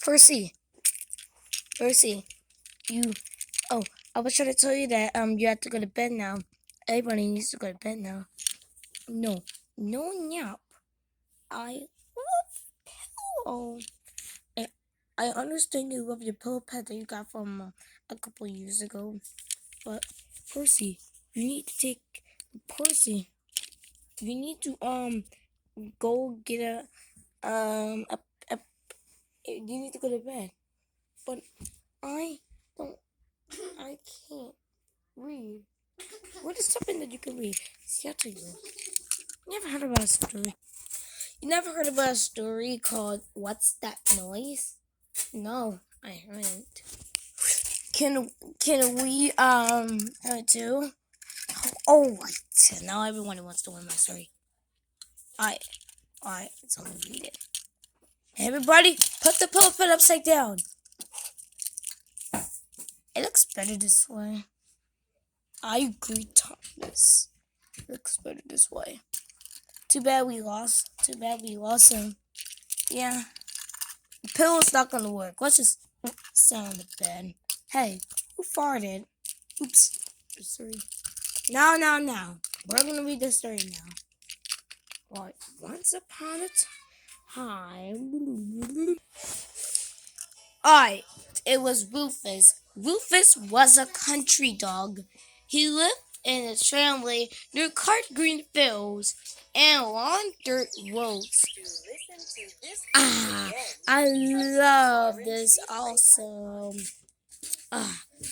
Percy, Percy, you. Oh, I was trying to tell you that you have to go to bed now. Everybody needs to go to bed now. No, no nap. I oh, I understand you love your pillow pet that you got from a couple years ago, but Percy, you need to take Percy. You need to go get a you need to go to bed. But I don't. I can't read. What is something that you can read? See, I'll tell you. You never heard about a story? You never heard about a story called "What's That Noise"? No, I haven't. Can we have it too? Oh, now everyone wants to win my story. So I'm gonna read it. Everybody, put the pillow pet upside down. It looks better this way. I agree, Thomas. It looks better this way. Too bad we lost. Too bad we lost him. Yeah. The pillow's not gonna work. Let's just sit on the bed. Hey, who farted? Oops. Sorry. Now. We're gonna read the story now. Right. Once upon a time. Alright. It was Rufus. Rufus was a country dog. He lived in his family near cart green fields and long dirt roads. I love this awesome.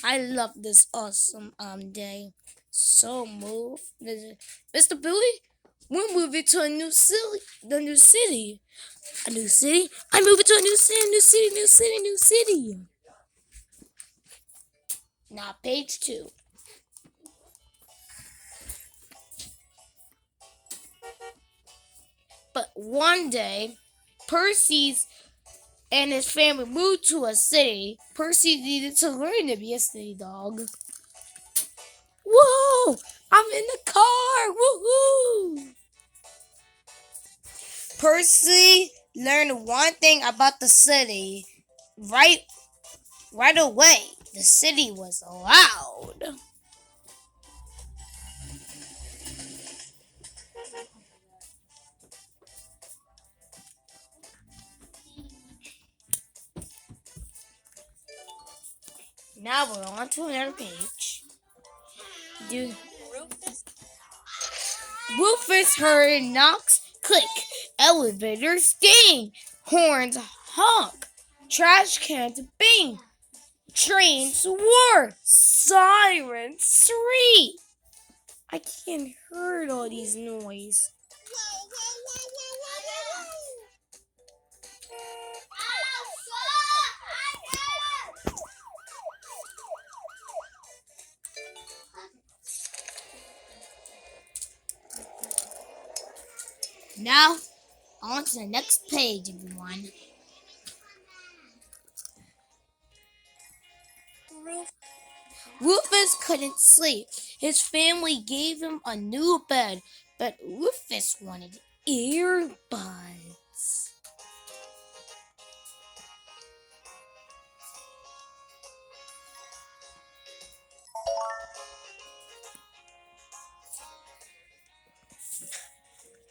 I love this awesome day. So move, Mr. Billy. We're moving to a new city. A new city. I'm moving to a new city. Now, page 2. But one day, Percy and his family moved to a city. Percy needed to learn to be a city dog. Whoa! I'm in the car! Woohoo! Percy learned one thing about the city. Right away, the city was loud. Now we're on to another page. Dude. Rufus heard knocks click, elevators ding, horns honk, trash cans bing, trains whir, sirens shriek. I can't hear all these noise. Now, on to the next page, everyone. Rufus couldn't sleep. His family gave him a new bed, but Rufus wanted earbuds.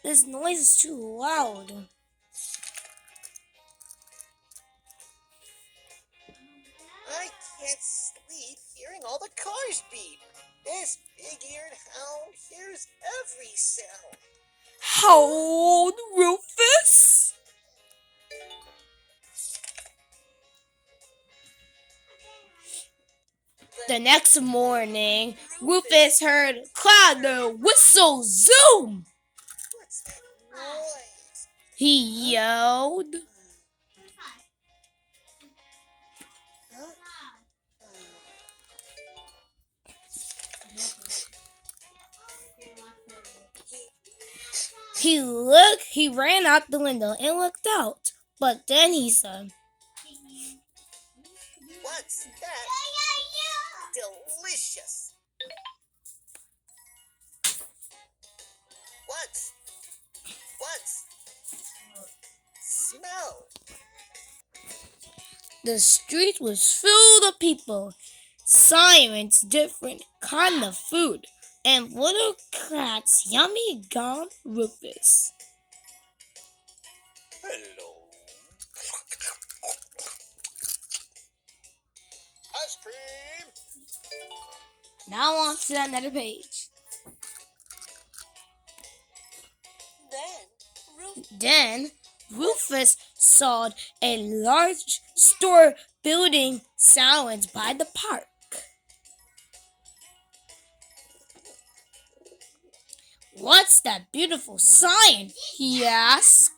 This noise is too loud. I can't sleep hearing all the cars beep. This big-eared hound hears every sound. How old, Rufus? The next morning, Rufus heard cloud the whistle zoom. What's that noise? He yelled. He ran out the window and looked out. But then he said, What's that? Delicious. What's smell? The street was filled of people, sirens, different kind of food, and little cats yummy gum Rufus. Hello. Ice cream. Now on to another page. Then Rufus saw a large store building silence by the park. What's that beautiful sign? He asked.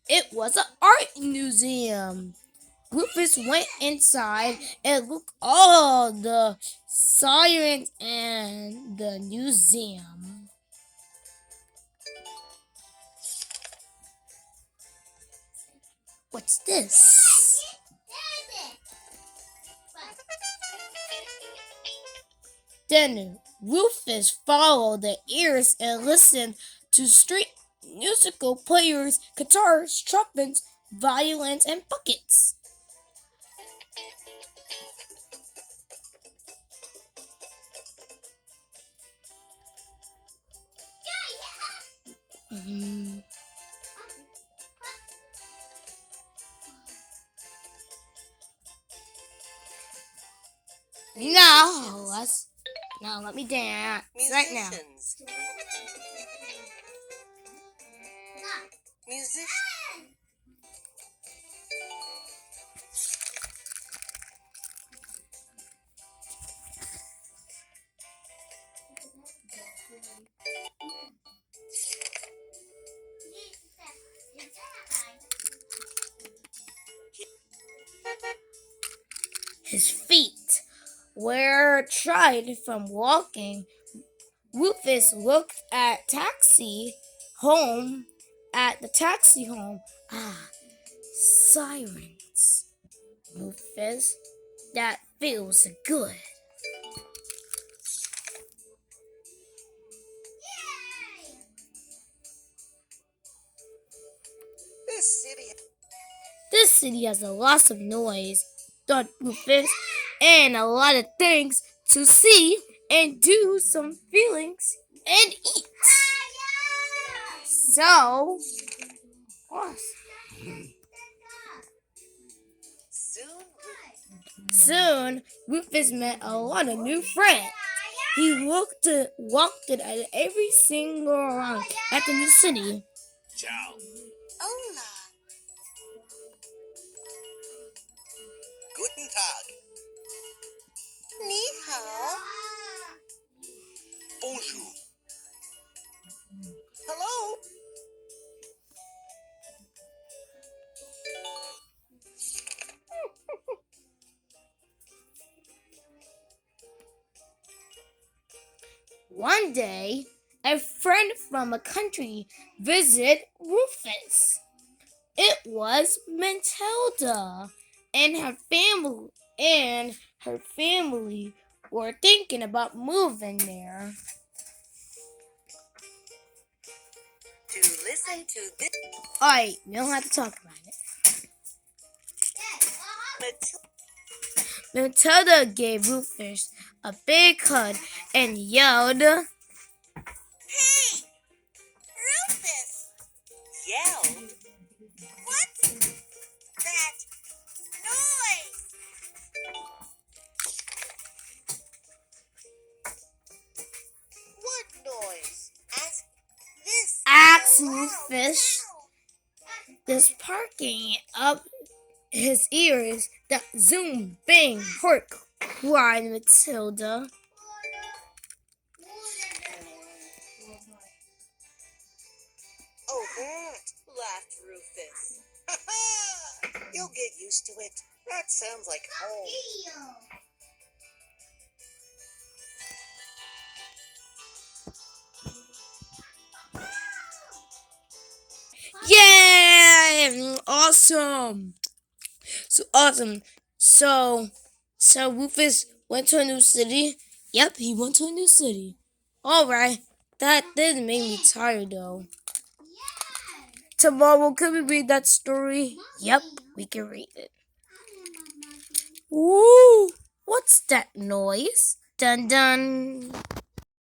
It was an art museum. Rufus went inside and looked all the sirens and the museum. What's this? Then Rufus followed the ears and listened to street musical players, guitars, trumpets, violins, and buckets. Now let me dance right now. Musicians. His feet were tired from walking. Rufus looked at the taxi home. Sirens. Rufus, that feels good. This city has a lot of noise, thought Rufus, and a lot of things to see and do, some feelings and eat. So, soon Rufus met a lot of new friends. He walked it at every single around at the new city. Ciao. Hola. Guten Tag. Ni hao. Bonjour. Hello. One day, a friend from a country visited Rufus. It was Matilda and her family were thinking about moving there. To listen to this. Alright, we don't have to talk about it. Matilda gave Rufus a big hug and yelled, Hey! Rufus! Yelled? What's that noise? What noise? Asked Rufus, this parking up his ears. That zoom, bang, hork, cried Matilda. Oh, that, laughed Rufus. Ha ha! You'll get used to it. That sounds like home. Yeah! Awesome! So awesome. So Rufus went to a new city. Yep, he went to a new city. All right. That did make me tired though. Tomorrow, can we read that story? Yep, we can read it. Woo! What's that noise? Dun dun.